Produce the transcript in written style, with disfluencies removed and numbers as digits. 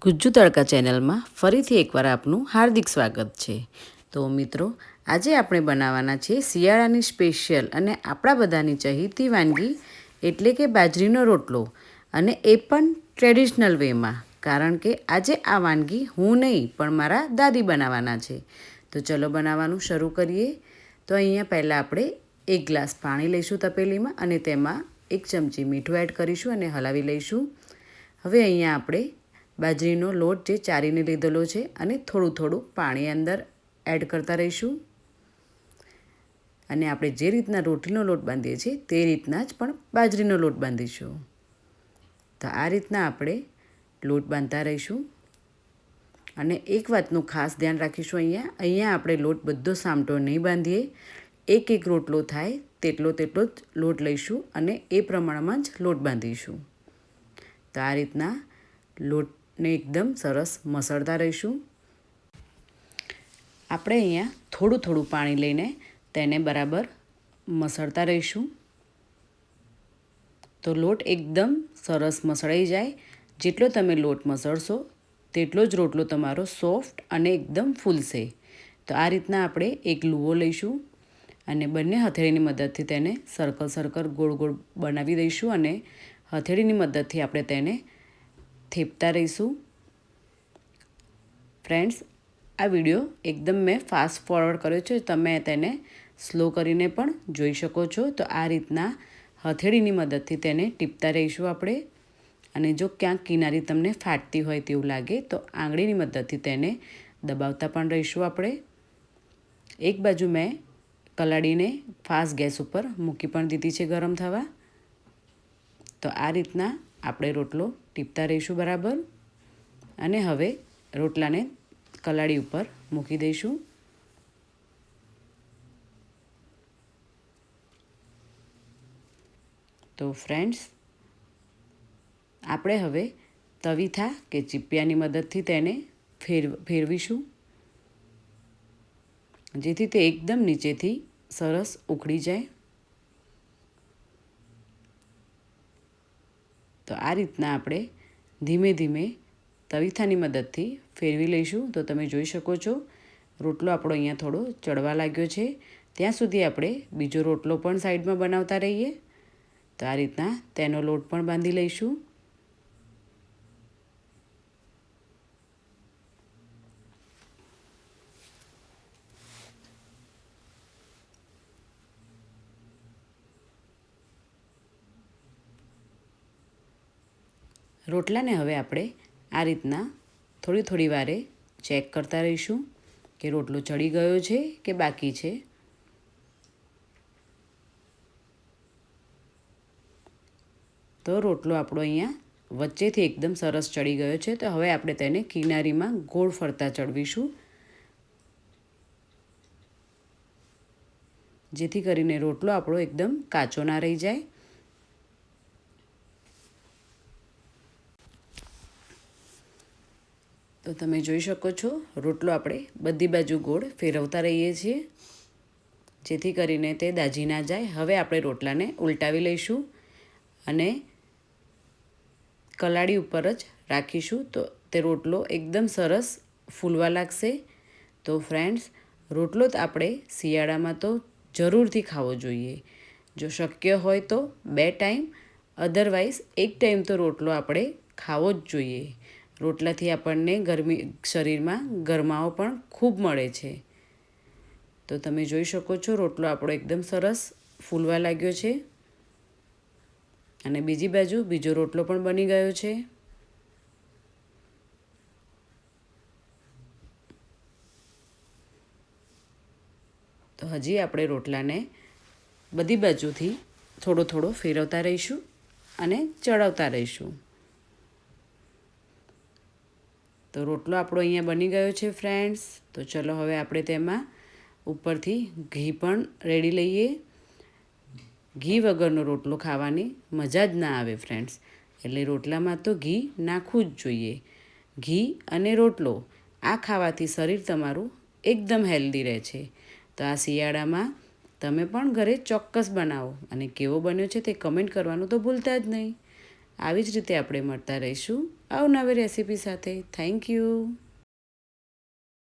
ગુજ્જુ તડકા ચેનલમાં ફરીથી એકવાર આપનું હાર્દિક સ્વાગત છે। તો મિત્રો, આજે આપણે બનાવવાના છે શિયાળાની સ્પેશિયલ અને આપણા બધાની ચહીતી વાનગી એટલે કે બાજરીનો રોટલો, અને એ પણ ટ્રેડિશનલ વેમાં, કારણ કે આજે આ વાનગી હું નહીં પણ મારા દાદી બનાવવાના છે। તો ચલો બનાવવાનું શરૂ કરીએ। તો અહીંયા પહેલાં આપણે 1 ગ્લાસ પાણી લઈશું તપેલીમાં, અને તેમાં 1 ચમચી મીઠું એડ કરીશું અને હલાવી લઈશું। હવે અહીંયા આપણે બાજરીનો લોટ જે ચારીને લીધેલો છે અને થોડું થોડું પાણી અંદર એડ કરતા રહીશું, અને આપણે જે રીતના રોટલીનો લોટ બાંધીએ છીએ તે રીતના જ પણ બાજરીનો લોટ બાંધીશું। તો આ રીતના આપણે લોટ બાંધતા રહીશું, અને એક વાતનું ખાસ ધ્યાન રાખીશું, અહીંયા આપણે લોટ બધો સામટો નહીં બાંધીએ, એક રોટલો થાય તેટલો જ લોટ લઈશું અને એ પ્રમાણમાં જ લોટ બાંધીશું। તો આ રીતના લોટને એકદમ સરસ મસળતા રહીશું। આપણે અહીંયા થોડું થોડું પાણી લઈને તેને બરાબર મસળતા રહીશું, તો લોટ એકદમ સરસ મસળાઈ જાય। જેટલો તમે લોટ મસળશો તેટલો જ રોટલો તમારો સોફ્ટ અને એકદમ ફૂલશે। તો આ રીતના આપણે એક લુવો લઈશું અને બંને હથેળીની મદદથી તેને સર્કલ ગોળ ગોળ બનાવી દઈશું, અને હથેળીની મદદથી આપણે તેને થેપતા રહીશું। ફ્રેન્ડ્સ, આ વિડીયો એકદમ મેં ફાસ્ટ ફોરવર્ડ કર્યો છે, તમે તેને સ્લો કરીને પણ જોઈ શકો છો। તો આ રીતના હથેળીની મદદથી તેને ટીપતા રહીશું આપણે, અને જો ક્યાંક કિનારી તમને ફાટતી હોય તેવું લાગે તો આંગળીની મદદથી તેને દબાવતા પણ રહીશું આપણે। એક બાજુ મેં કલાડીને ફાસ્ટ ગેસ ઉપર મૂકી પણ દીધી છે ગરમ થવા। તો આ રીતના આપણે રોટલો ટીપતા રહીશું બરાબર, અને હવે રોટલાને કલાડી ઉપર મૂકી દઈશું। તો ફ્રેન્ડ્સ, આપણે હવે તવીથા કે ચીપિયાની મદદથી તેને ફેરવીશું, જેથી તે એકદમ નીચેથી સરસ ઉખડી જાય। તો આ રીતના આપણે ધીમે ધીમે તવીથાની મદદથી ફેરવી લઈશું। તો તમે જોઈ શકો છો રોટલો આપણો અહીંયા થોડો ચડવા લાગ્યો છે, ત્યાં સુધી આપણે બીજો રોટલો પણ સાઈડમાં બનાવતા રહીએ। તો આ રીતના તેનો લોટ પણ બાંધી લઈશું। રોટલાને હવે આપણે આ રીતના થોડી વારે ચેક કરતા રહીશું કે રોટલો ચડી ગયો છે કે બાકી છે। તો રોટલો આપણો અહીંયા વચ્ચેથી એકદમ સરસ ચડી ગયો છે। તો હવે આપણે તેને કિનારીમાં ગોળ ફરતા ચડવીશું, જેથી કરીને રોટલો આપણો એકદમ કાચો ના રહી જાય। તો તમે જોઈ શકો છો રોટલો આપણે બધી બાજુ ગોળ ફેરવતા રહીએ છીએ, જેથી કરીને તે દાજી ના જાય। હવે આપણે રોટલાને ઉલટાવી લઈશું અને કલાડી ઉપર જ રાખીશું, તો તે રોટલો એકદમ સરસ ફૂલવા લાગશે। તો ફ્રેન્ડ્સ, રોટલો જ આપણે શિયાળામાં તો જરૂરથી ખાવો જોઈએ। જો શક્ય હોય તો 2 ટાઈમ, અધરવાઇઝ 1 ટાઈમ તો રોટલો આપણે ખાવો જ જોઈએ। રોટલાથી આપણને શરીરમાં ગરમાવો પણ ખૂબ મળે છે। તો તમે જોઈ શકો છો રોટલો આપણો એકદમ સરસ ફૂલવા લાગ્યો છે, અને બીજી બાજુ બીજો રોટલો પણ બની ગયો છે। તો હજી આપણે રોટલાને બધી બાજુથી થોડો ફેરવતા રહીશું અને ચડાવતા રહીશું। તો રોટલો આપણો અહીંયા બની ગયો છે ફ્રેન્ડ્સ। તો ચલો હવે આપણે તેમાં ઉપરથી ઘી પણ રેડી લઈએ। ઘી વગરનો રોટલો ખાવાની મજા જ ના આવે ફ્રેન્ડ્સ, એટલે રોટલામાં તો ઘી નાખવું જ જોઈએ। ઘી અને રોટલો આ ખાવાથી શરીર તમારું એકદમ હેલ્ધી રહે છે। તો આ શિયાળામાં તમે પણ ઘરે ચોક્કસ બનાવો, અને કેવો બન્યો છે તે કમેન્ટ કરવાનું તો ભૂલતા જ નહીં। આવી જ રીતે આપણે મળતા રહીશું અવનવી રેસીપી સાથે. Thank you.